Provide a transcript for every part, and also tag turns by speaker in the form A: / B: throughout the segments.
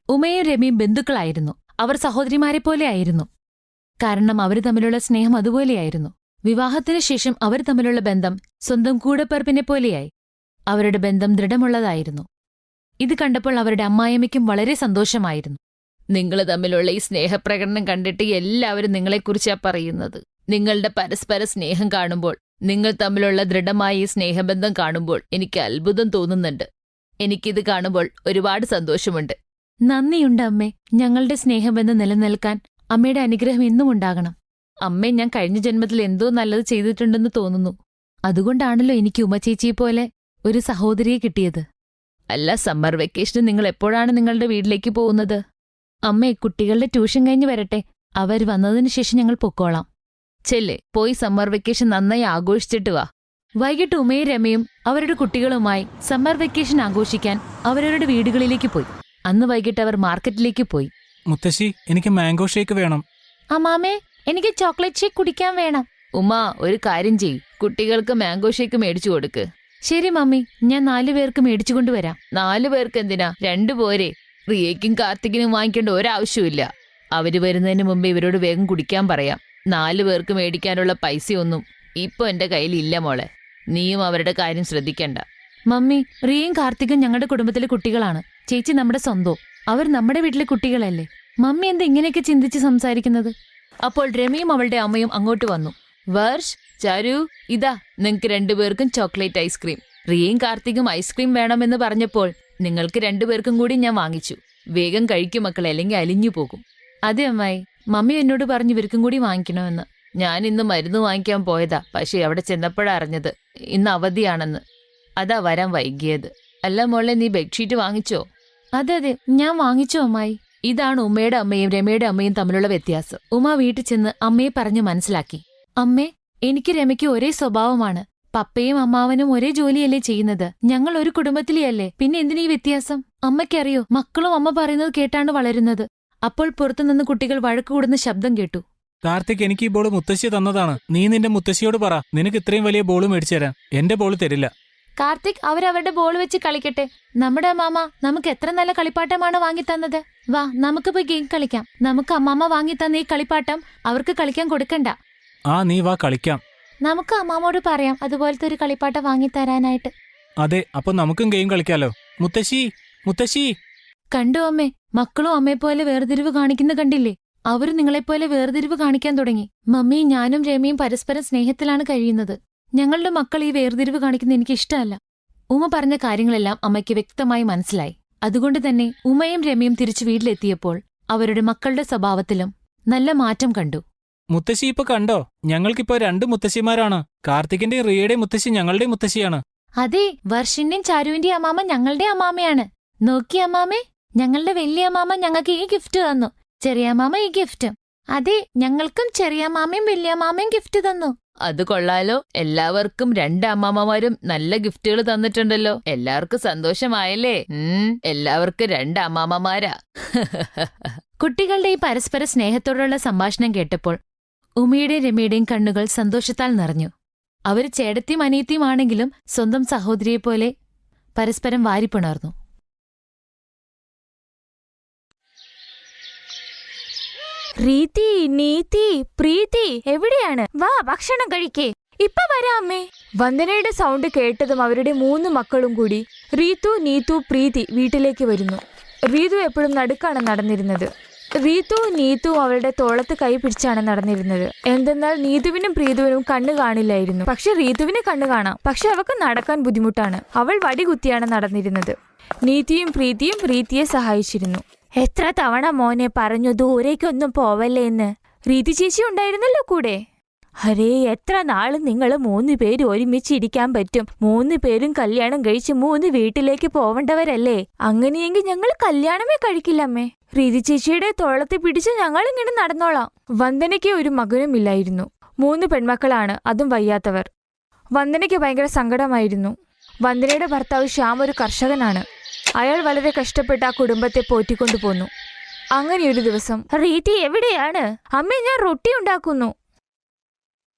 A: ഉമയും രമ്യയും ബന്ധുക്കളായിരുന്നു. അവർ സഹോദരിമാരെ പോലെയായിരുന്നു. കാരണം അവർ തമ്മിലുള്ള സ്നേഹം അതുപോലെയായിരുന്നു. വിവാഹത്തിനു ശേഷം അവർ തമ്മിലുള്ള ബന്ധം സ്വന്തം കൂടപ്പിറപ്പിനെ പോലെയായി. അവരുടെ ബന്ധം ദൃഢമുള്ളതായിരുന്നു. ഇത് കണ്ടപ്പോൾ അവരുടെ അമ്മായിയമ്മയ്ക്കും വളരെ സന്തോഷമായിരുന്നു. നിങ്ങൾ തമ്മിലുള്ള ഈ സ്നേഹപ്രകടനം കണ്ടിട്ട് എല്ലാവരും നിങ്ങളെക്കുറിച്ചാ പറയുന്നത്. നിങ്ങളുടെ പരസ്പര സ്നേഹം കാണുമ്പോൾ, നിങ്ങൾ തമ്മിലുള്ള ദൃഢമായ ഈ സ്നേഹബന്ധം കാണുമ്പോൾ എനിക്ക് അത്ഭുതം തോന്നുന്നുണ്ട്. എനിക്കിത് കാണുമ്പോൾ ഒരുപാട് സന്തോഷമുണ്ട്. നന്ദിയുണ്ട് അമ്മേ. ഞങ്ങളുടെ സ്നേഹബന്ധം നിലനിൽക്കാൻ അമ്മയുടെ അനുഗ്രഹം എന്നും ഉണ്ടാകണം. അമ്മേ, ഞാൻ കഴിഞ്ഞ ജന്മത്തിൽ എന്തോ നല്ലത് ചെയ്തിട്ടുണ്ടെന്ന് തോന്നുന്നു. അതുകൊണ്ടാണല്ലോ എനിക്ക് ഉമചേച്ചിയെപ്പോലെ ഒരു സഹോദരിയെ കിട്ടിയത്. അല്ല, സമ്മർ വെക്കേഷന് നിങ്ങൾ എപ്പോഴാണ് നിങ്ങളുടെ വീട്ടിലേക്ക് പോകുന്നത്? അമ്മേ, കുട്ടികളുടെ ട്യൂഷൻ കഴിഞ്ഞ് വരട്ടെ. അവർ വന്നതിനു ശേഷം ഞങ്ങൾ പൊക്കോളാം. ചെല്ലേ, പോയി സമ്മർ വെക്കേഷൻ നന്നായി ആഘോഷിച്ചിട്ട് വാ. വൈകിട്ട് ഉമയും രമയും അവരുടെ കുട്ടികളുമായി സമ്മർ വെക്കേഷൻ ആഘോഷിക്കാൻ അവരവരുടെ വീടുകളിലേക്ക് പോയി. അന്ന് വൈകിട്ട് അവർ മാർക്കറ്റിലേക്ക് പോയി.
B: മുത്തശ്ശി, എനിക്ക് മാംഗോ ഷേക്ക് വേണം.
A: അമ്മാമേ, എനിക്ക് ചോക്ലേറ്റ് ഷേക്ക് കുടിക്കാൻ വേണം. ഉമ്മ, ഒരു കാര്യം ചെയ്യ്, കുട്ടികൾക്ക് മാംഗോ ഷേക്ക് മേടിച്ചു കൊടുക്ക്. ശരി മമ്മി, ഞാൻ 4 പേർക്ക് മേടിച്ചു കൊണ്ടുവരാം. 4 പേർക്ക് എന്തിനാ? 2 പോരെ? റിയയ്ക്കും കാർത്തികിനും വാങ്ങിക്കേണ്ട ഒരാവശ്യമില്ല. അവര് വരുന്നതിന് മുമ്പ് ഇവരോട് വേഗം കുടിക്കാൻ പറയാം. 4 പേർക്ക് മേടിക്കാനുള്ള പൈസയൊന്നും ഇപ്പൊ എന്റെ കയ്യിലില്ല മോളെ. നീയും അവരുടെ കാര്യം ശ്രദ്ധിക്കണ്ട. മമ്മി, റിയയും കാർത്തികും ഞങ്ങളുടെ കുടുംബത്തിലെ കുട്ടികളാണ്. ചേച്ചി നമ്മുടെ സ്വന്തം. അവർ നമ്മുടെ വീട്ടിലെ കുട്ടികളല്ലേ. മമ്മി എന്താ ഇങ്ങനെയൊക്കെ ചിന്തിച്ച് സംസാരിക്കുന്നത്? അപ്പോൾ രമയും അവളുടെ അമ്മയും അങ്ങോട്ട് വന്നു. വർഷ്, ചാരു, ഇതാ നിങ്ങൾക്ക് 2 പേർക്കും ചോക്ലേറ്റ് ഐസ്ക്രീം. റിയയും കാർത്തികും ഐസ്ക്രീം വേണമെന്ന് പറഞ്ഞപ്പോൾ നിങ്ങൾക്ക് 2 പേർക്കും കൂടി ഞാൻ വാങ്ങിച്ചു. വേഗം കഴിക്കും മക്കളെ, അല്ലെങ്കിൽ അലിഞ്ഞു പോകും. അതെ അമ്മായി, മമ്മി എന്നോട് പറഞ്ഞു ഇവർക്കും കൂടി വാങ്ങിക്കണമെന്ന്. ഞാൻ ഇന്ന് മരുന്ന് വാങ്ങിക്കാൻ പോയതാ. പക്ഷെ അവിടെ ചെന്നപ്പോഴാ അറിഞ്ഞത് ഇന്ന് അവധിയാണെന്ന്. അതാ വരാൻ വൈകിയത്. അല്ല മോളെ, നീ ബെഡ്ഷീറ്റ് വാങ്ങിച്ചോ? അതെ അതെ, ഞാൻ വാങ്ങിച്ചു അമ്മായി. ഇതാണ് ഉമ്മയുടെ അമ്മയും രമയുടെ അമ്മയും തമ്മിലുള്ള വ്യത്യാസം. ഉമ്മ വീട്ടിൽ ചെന്ന് അമ്മയെ പറഞ്ഞു മനസ്സിലാക്കി. അമ്മേ, എനിക്ക് രമയ്ക്ക് ഒരേ സ്വഭാവമാണ്. പപ്പയും അമ്മാവനും ഒരേ ജോലിയല്ലേ ചെയ്യുന്നത്. ഞങ്ങൾ ഒരു കുടുംബത്തിലെയല്ലേ, പിന്നെ എന്തിനീ വ്യത്യാസം? അമ്മയ്ക്കറിയോ, മക്കളും അമ്മ പറയുന്നത് കേട്ടാണ് വളരുന്നത്. അപ്പോൾ പുറത്തുനിന്ന് കുട്ടികൾ വഴക്ക് കൂടുന്ന ശബ്ദം കേട്ടു.
B: കാർത്തിക്, എനിക്ക് ഈ ബോള് മുത്തശ്ശി തന്നതാണ്. നീ നിന്റെ മുത്തശ്ശിയോട് പറ, നിനക്ക് ഇത്രയും വലിയ ബോള് മേടിച്ചു തരാൻ. എന്റെ ബോള് തരില്ല.
A: കാർത്തിക്, അവരവരുടെ ബോൾ വെച്ച് കളിക്കട്ടെ. നമ്മുടെ അമ്മാമ നമുക്ക് എത്ര നല്ല കളിപ്പാട്ടമാണ് വാങ്ങിത്തന്നത്. വാ, നമുക്ക് പോയി ഗെയിം കളിക്കാം. നമുക്ക് അമ്മാമ വാങ്ങിത്തന്ന ഈ കളിപ്പാട്ടം അവർക്ക് കളിക്കാൻ കൊടുക്കണ്ട.
B: നീ വാ, കളിക്കാം.
A: നമുക്ക് അമ്മാമോട് പറയാം അതുപോലത്തെ ഒരു കളിപ്പാട്ടം വാങ്ങിത്തരാനായിട്ട്.
B: അതെ, അപ്പൊ നമുക്കും ഗെയിം കളിക്കാലോ. മുത്തശ്ശി, മുത്തശ്ശി.
A: കണ്ടു അമ്മേ, മക്കളും അമ്മയെപ്പോലെ വേർതിരിവ് കാണിക്കുന്ന കണ്ടില്ലേ? അവരും നിങ്ങളെപ്പോലെ വേർതിരിവ് കാണിക്കാൻ തുടങ്ങി. മമ്മിയും ഞാനും രമയും പരസ്പരം സ്നേഹത്തിലാണ് കഴിയുന്നത്. ഞങ്ങളുടെ മക്കൾ ഈ വേർതിരിവ് കാണിക്കുന്ന എനിക്ക് ഇഷ്ടമല്ല. ഉമ പറഞ്ഞ കാര്യങ്ങളെല്ലാം അമ്മയ്ക്ക് വ്യക്തമായി മനസ്സിലായി. അതുകൊണ്ട് തന്നെ ഉമയും രമയും തിരിച്ചു വീട്ടിലെത്തിയപ്പോൾ അവരുടെ മക്കളുടെ സ്വഭാവത്തിലും നല്ല മാറ്റം കണ്ടു.
B: മുത്തശ്ശി ഇപ്പൊ കണ്ടോ, ഞങ്ങൾക്കിപ്പോ 2 മുത്തശ്ശിമാരാണ്. കാർത്തികിന്റെയും റിയയുടെയും മുത്തശ്ശി ഞങ്ങളുടെ മുത്തശ്ശിയാണ്.
A: അതെ, വർഷിന്റെയും ചാരുവിന്റെയും അമ്മാമ ഞങ്ങളുടെ അമ്മാമയാണ്. നോക്കി അമ്മാമേ, ഞങ്ങളുടെ വലിയ അമ്മാമ ഞങ്ങൾക്ക് ഈ ഗിഫ്റ്റ് തന്നു. ചെറിയ അമ്മാമ ഈ ഗിഫ്റ്റും. അതെ, ഞങ്ങൾക്കും ചെറിയ അമ്മാമയും വലിയ അമ്മാമയും ഗിഫ്റ്റ് തന്നു. അത് കൊള്ളാലോ. എല്ലാവർക്കും 2 അമ്മാമ്മമാരും നല്ല ഗിഫ്റ്റുകൾ തന്നിട്ടുണ്ടല്ലോ. എല്ലാവർക്കും സന്തോഷമായല്ലേ? എല്ലാവർക്കും 2 അമ്മാമ്മമാരാ. കുട്ടികളുടെ ഈ പരസ്പര സ്നേഹത്തോടുള്ള സംഭാഷണം കേട്ടപ്പോൾ ഉമയുടെയും രമയുടെയും കണ്ണുകൾ സന്തോഷത്താൽ നിറഞ്ഞു. അവർ ചേടത്തിയും അനിയത്തിയുമാണെങ്കിലും സ്വന്തം സഹോദരിയെപ്പോലെ പരസ്പരം വാരിപ്പുണർന്നു.
C: രീതി, നീതി, പ്രീതി എവിടെയാണ്? വാ, ഭക്ഷണം കഴിക്കേ. ഇപ്പൊ വരാം അമ്മേ. വന്ദനയുടെ സൗണ്ട് കേട്ടതും അവരുടെ 3 മക്കളും കൂടി റീതു, നീതു, പ്രീതി വീട്ടിലേക്ക് വരുന്നു. റീതു എപ്പോഴും നടുക്കാണ് നടന്നിരുന്നത്. റീതു, നീതു അവളുടെ തോളത്ത് കൈ പിടിച്ചാണ് നടന്നിരുന്നത്. എന്തെന്നാൽ നീതുവിനും പ്രീതുവിനും കണ്ണ് കാണില്ലായിരുന്നു. പക്ഷെ റീതുവിന് കണ്ണ് കാണാം. പക്ഷെ അവൾക്ക് നടക്കാൻ ബുദ്ധിമുട്ടാണ്. അവൾ വടികുത്തിയാണ് നടന്നിരുന്നത്. നീതിയും പ്രീതിയും റീതിയെ സഹായിച്ചിരുന്നു. എത്ര തവണ മോനെ പറഞ്ഞു ദൂരേക്കൊന്നും പോവല്ലേ എന്ന്. രീതി ചേച്ചി ഉണ്ടായിരുന്നല്ലോ കൂടെ. അരേ, എത്ര നാള് നിങ്ങൾ 3 പേര് ഒരുമിച്ചിരിക്കാൻ പറ്റും? 3 പേരും കല്യാണം കഴിച്ച് 3 വീട്ടിലേക്ക് പോവേണ്ടവരല്ലേ? അങ്ങനെയെങ്കിൽ ഞങ്ങൾ കല്യാണമേ കഴിക്കില്ലമ്മേ. രീതി ചേച്ചിയുടെ തോളത്ത് പിടിച്ച് ഞങ്ങൾ ഇങ്ങനെ നടന്നോളാം. വന്ദനയ്ക്ക് ഒരു മകനും ഇല്ലായിരുന്നു. 3 പെൺമക്കളാണ്, അതും വയ്യാത്തവർ. വന്ദനയ്ക്ക് ഭയങ്കര സങ്കടമായിരുന്നു. വന്ദനയുടെ ഭർത്താവ് ശ്യാം ഒരു കർഷകനാണ്. അയാൾ വളരെ കഷ്ടപ്പെട്ട് ആ കുടുംബത്തെ പോറ്റിക്കൊണ്ടു പോന്നു. അങ്ങനെയൊരു ദിവസം, റീതി എവിടെയാണ്? അമ്മേ, ഞാൻ റൊട്ടി ഉണ്ടാക്കുന്നു.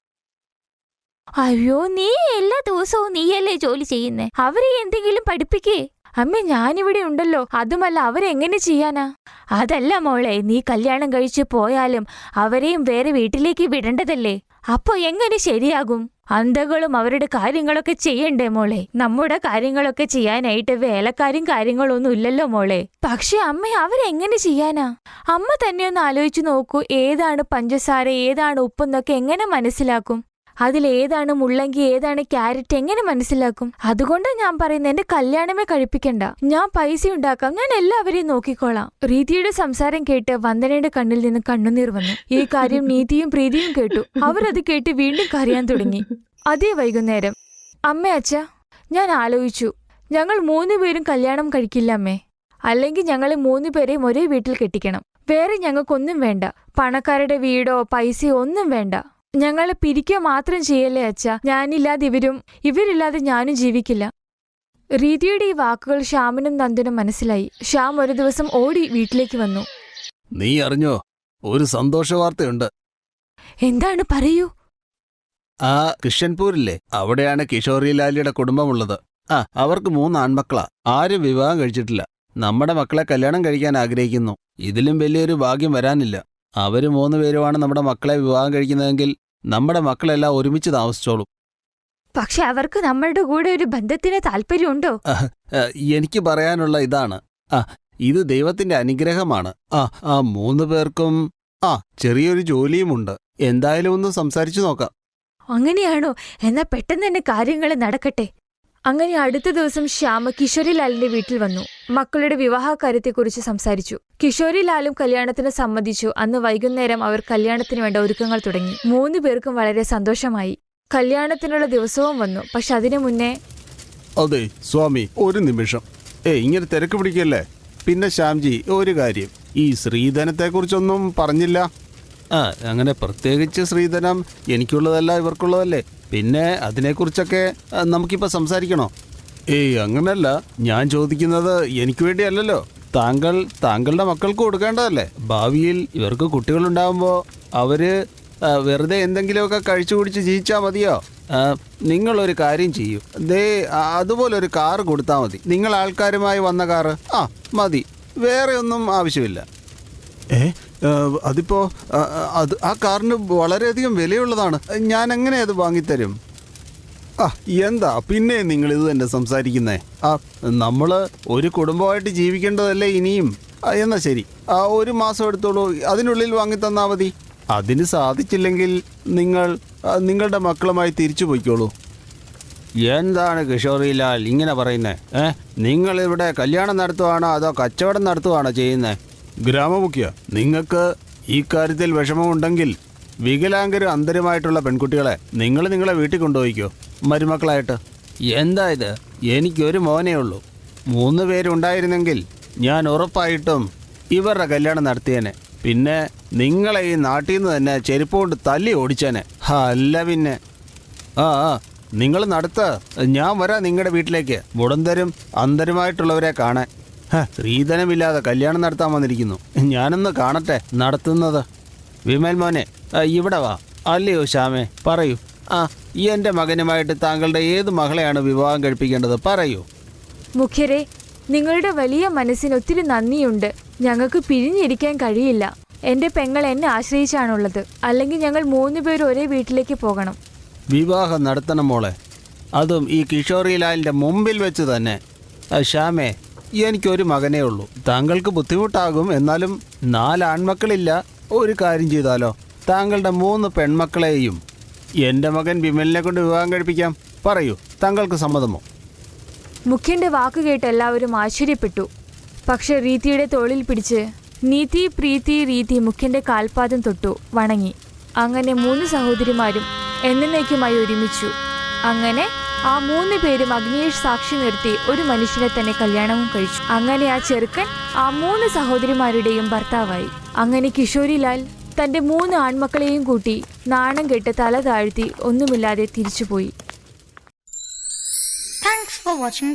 C: അയ്യോ, നീ എല്ലാ ദിവസവും നീയല്ലേ ജോലി ചെയ്യുന്നേ? അവരെ എന്തെങ്കിലും പഠിപ്പിക്കേ. അമ്മേ ഞാനിവിടെ ഉണ്ടല്ലോ. അതുമല്ല അവരെങ്ങനെ ചെയ്യാനാ? അതല്ല മോളെ, നീ കല്യാണം കഴിച്ചു പോയാലും അവരെയും വേറെ വീട്ടിലേക്ക് വിടേണ്ടതല്ലേ? അപ്പൊ എങ്ങനെ ശരിയാകും? അന്തകളും അവരുടെ കാര്യങ്ങളൊക്കെ ചെയ്യണ്ടേ മോളെ? നമ്മുടെ കാര്യങ്ങളൊക്കെ ചെയ്യാനായിട്ട് വേലക്കാരും കാര്യങ്ങളൊന്നും ഇല്ലല്ലോ മോളെ. പക്ഷെ അമ്മ അവരെങ്ങനെ ചെയ്യാനാ? അമ്മ തന്നെ ഒന്ന് ആലോചിച്ചു നോക്കൂ. ഏതാണ് പഞ്ചസാര, ഏതാണ് ഉപ്പെന്നൊക്കെ എങ്ങനെ മനസ്സിലാക്കും? അതിലേതാണ് മുള്ളങ്കി, ഏതാണ് ക്യാരറ്റ് എങ്ങനെ മനസ്സിലാക്കും? അതുകൊണ്ടാ ഞാൻ പറയുന്നത് എന്റെ കല്യാണമേ കഴിപ്പിക്കണ്ട. ഞാൻ പൈസ ഉണ്ടാക്കാം, ഞാൻ എല്ലാവരെയും നോക്കിക്കോളാം. പ്രീതിയുടെ സംസാരം കേട്ട് വന്ദനയുടെ കണ്ണിൽ നിന്ന് കണ്ണുനീർ വന്നു. ഈ കാര്യം നീതിയും പ്രീതിയും കേട്ടു. അവരത് കേട്ട് വീണ്ടും കരയാൻ തുടങ്ങി. അതേ വൈകുന്നേരം, അമ്മേ അച്ഛ, ഞാൻ ആലോചിച്ചു, ഞങ്ങൾ 3 പേരും കല്യാണം കഴിക്കില്ല അമ്മേ. അല്ലെങ്കിൽ ഞങ്ങളെ 3 പേരെയും ഒരേ വീട്ടിൽ കെട്ടിക്കണം. വേറെ ഞങ്ങൾക്കൊന്നും വേണ്ട. പണക്കാരുടെ വീടോ പൈസയോ ഒന്നും വേണ്ട. ഞങ്ങളെ പിരിക്കുക മാത്രം ചെയ്യല്ലേ അച്ഛ. ഞാനില്ലാതെ ഇവരില്ലാതെ ഞാനും ജീവിക്കില്ല. റീതിയുടെ ഈ വാക്കുകൾ ശ്യാമിനും നന്ദനും മനസ്സിലായി. ശ്യാം ഒരു ദിവസം ഓടി വീട്ടിലേക്ക് വന്നു.
D: നീ അറിഞ്ഞോ, ഒരു സന്തോഷ വാർത്തയുണ്ട്.
C: എന്താണ്, പറയൂ.
D: ആ കിഷൻപൂരില്ലേ, അവിടെയാണ് കിഷോറിലാലിയുടെ കുടുംബമുള്ളത്. അവർക്ക് 3 ആൺമക്കളാ. ആരും വിവാഹം കഴിച്ചിട്ടില്ല. നമ്മുടെ മക്കളെ കല്യാണം കഴിക്കാൻ ആഗ്രഹിക്കുന്നു. ഇതിലും വലിയൊരു ഭാഗ്യം വരാനില്ല. അവര് 3 പേരുമാണ് നമ്മുടെ മക്കളെ വിവാഹം കഴിക്കുന്നതെങ്കിൽ നമ്മുടെ മക്കളെല്ലാം ഒരുമിച്ച് താമസിച്ചോളും.
C: പക്ഷെ അവർക്ക് നമ്മളുടെ കൂടെ ഒരു ബന്ധത്തിന് താല്പര്യമുണ്ടോ?
D: എനിക്ക് പറയാനുള്ള ഇതാണ്, ഇത് ദൈവത്തിന്റെ അനുഗ്രഹമാണ്. ആ 3 പേർക്കും ചെറിയൊരു ജോലിയുമുണ്ട്. എന്തായാലും ഒന്ന് സംസാരിച്ചു നോക്കാം.
C: അങ്ങനെയാണോ? എന്നാ പെട്ടെന്ന് തന്നെ കാര്യങ്ങൾ നടക്കട്ടെ. അങ്ങനെ അടുത്ത ദിവസം ശ്യാമ കിഷോരിലാലിന്റെ വീട്ടിൽ വന്നു. മക്കളുടെ വിവാഹകാര്യത്തെക്കുറിച്ച് സംസാരിച്ചു. കിഷോരിലാലും കല്യാണത്തിന് സമ്മതിച്ചു. അന്ന് വൈകുന്നേരം അവർ കല്യാണത്തിന് വേണ്ട ഒരുക്കങ്ങൾ തുടങ്ങി. 3 പേർക്കും വളരെ സന്തോഷമായി. കല്യാണത്തിനുള്ള ദിവസവും വന്നു. പക്ഷെ അതിനു മുന്നേ,
D: അതെ സ്വാമി, ഒരു നിമിഷം. ഇങ്ങനെ തിരക്ക് പിടിക്കല്ലേ. പിന്നെ ശ്യാംജി, ഒരു കാര്യം, ഈ ശ്രീധനത്തെക്കുറിച്ചൊന്നും പറഞ്ഞില്ല. അങ്ങനെ പ്രത്യേകിച്ച് ശ്രീധനം എനിക്കുള്ളതല്ല, ഇവർക്കുള്ളതല്ലേ. പിന്നെ അതിനെക്കുറിച്ചൊക്കെ നമുക്കിപ്പോൾ സംസാരിക്കണോ? അങ്ങനല്ല. ഞാൻ ചോദിക്കുന്നത് എനിക്ക് വേണ്ടിയല്ലല്ലോ. താങ്കളുടെ മക്കൾക്ക് കൊടുക്കേണ്ടതല്ലേ. ഭാവിയിൽ ഇവർക്ക് കുട്ടികളുണ്ടാകുമ്പോൾ അവര് വെറുതെ എന്തെങ്കിലുമൊക്കെ കഴിച്ചു കുടിച്ച് ജീവിച്ചാൽ മതിയോ? നിങ്ങളൊരു കാര്യം ചെയ്യൂ. അതുപോലൊരു കാറ് കൊടുത്താൽ മതി. നിങ്ങൾ ആൾക്കാരുമായി വന്ന കാറ് മതി. വേറെ ഒന്നും ആവശ്യമില്ല. അതിപ്പോ ആ കാറിന് വളരെയധികം വിലയുള്ളതാണ്. ഞാൻ എങ്ങനെ അത് വാങ്ങിത്തരും? എന്താ പിന്നെ നിങ്ങൾ ഇത് തന്നെ സംസാരിക്കുന്നേ? നമ്മള് ഒരു കുടുംബമായിട്ട് ജീവിക്കേണ്ടതല്ലേ ഇനിയും. എന്നാ ശരി, 1 മാസം എടുത്തോളൂ. അതിനുള്ളിൽ വാങ്ങിത്തന്നാ മതി. അതിന് സാധിച്ചില്ലെങ്കിൽ നിങ്ങളുടെ മക്കളുമായി തിരിച്ചു പോയിക്കോളൂ. എന്താണ് കിഷോറിലാൽ ഇങ്ങനെ പറയുന്നേ? നിങ്ങൾ ഇവിടെ കല്യാണം നടത്തുവാണോ അതോ കച്ചവടം നടത്തുവാണോ ചെയ്യുന്നേ? ഗ്രാമമുഖ്യ, നിങ്ങൾക്ക് ഈ കാര്യത്തിൽ വിഷമമുണ്ടെങ്കിൽ വികലാംഗരും അന്ധരുമായിട്ടുള്ള പെൺകുട്ടികളെ നിങ്ങളെ വീട്ടിൽ കൊണ്ടുപോയിക്കോ മരുമക്കളായിട്ട്. എന്താ ഇത്? എനിക്കൊരു മോനേ ഉള്ളൂ. 3 പേരുണ്ടായിരുന്നെങ്കിൽ ഞാൻ ഉറപ്പായിട്ടും ഇവരുടെ കല്യാണം നടത്തിയേനെ. പിന്നെ നിങ്ങളെ ഈ നാട്ടിൽ നിന്ന് തന്നെ ചെരുപ്പ് കൊണ്ട് തല്ലി ഓടിച്ചേനെ. അല്ല പിന്നെ. നിങ്ങൾ നടത്ത്, ഞാൻ വരാം നിങ്ങളുടെ വീട്ടിലേക്ക്. മുടന്തരും അന്ധരുമായിട്ടുള്ളവരെ കാണാൻ. സ്ത്രീധനമില്ലാതെ കല്യാണം നടത്താൻ വന്നിരിക്കുന്നു. ഞാനൊന്ന് കാണട്ടെ നടത്തുന്നത്. വിമൽ മോനെ, ഇവിടെ വാ. അല്ലയോ ശ്യാമേ, പറയൂ. എൻ്റെ മകനുമായിട്ട് താങ്കളുടെ ഏത് മകളെയാണ് വിവാഹം കഴിപ്പിക്കേണ്ടത്? പറയൂ.
C: മുഖ്യരെ, നിങ്ങളുടെ വലിയ മനസ്സിന് ഒത്തിരി നന്ദിയുണ്ട്. ഞങ്ങൾക്ക് പിരിഞ്ഞിരിക്കാൻ കഴിയില്ല. എന്റെ പെങ്ങൾ എന്നെ ആശ്രയിച്ചാണുള്ളത്. അല്ലെങ്കിൽ ഞങ്ങൾ 3 പേരും ഒരേ വീട്ടിലേക്ക് പോകണം.
D: വിവാഹം നടത്തണം മോളെ, അതും ഈ കിഷോറിലാലിൻ്റെ മുമ്പിൽ വെച്ച് തന്നെ. ശ്യാമേ, എനിക്കൊരു മകനേ ഉള്ളൂ. താങ്കൾക്ക് ബുദ്ധിമുട്ടാകും. എന്നാലും 4 ആൺമക്കളില്ല. ഒരു കാര്യം ചെയ്താലോ, താങ്കളുടെ 3 പെൺമക്കളെയും എൻ്റെ മകൻ വിമലിനെ കൊണ്ട് വിവാഹം കഴിപ്പിക്കാം. പറയൂ, താങ്കൾക്ക് സമ്മതമോ?
C: മുഖ്യന്റെ വാക്ക് കേട്ട് എല്ലാവരും ആശ്ചര്യപ്പെട്ടു. പക്ഷെ റീതിയുടെ തോളിൽ പിടിച്ച് നീതി പ്രീതി രീതി മുഖ്യന്റെ കാൽപാദം തൊട്ടു വണങ്ങി. അങ്ങനെ 3 സഹോദരിമാരും എന്നേക്കുമായി ഒരുമിച്ചു. അങ്ങനെ ആ 3 പേരും അഗ്നിയെ സാക്ഷി നിർത്തി ഒരു മനുഷ്യനെ തന്നെ കല്യാണവും കഴിച്ചു. അങ്ങനെ ആ ചെറുക്കൻ ആ 3 സഹോദരിമാരുടെയും ഭർത്താവായി. അങ്ങനെ കിഷോരിലാൽ തന്റെ 3 ആൺമക്കളെയും കൂട്ടി നാണം കെട്ട് തല താഴ്ത്തി ഒന്നുമില്ലാതെ തിരിച്ചുപോയി.
E: Thanks for watching.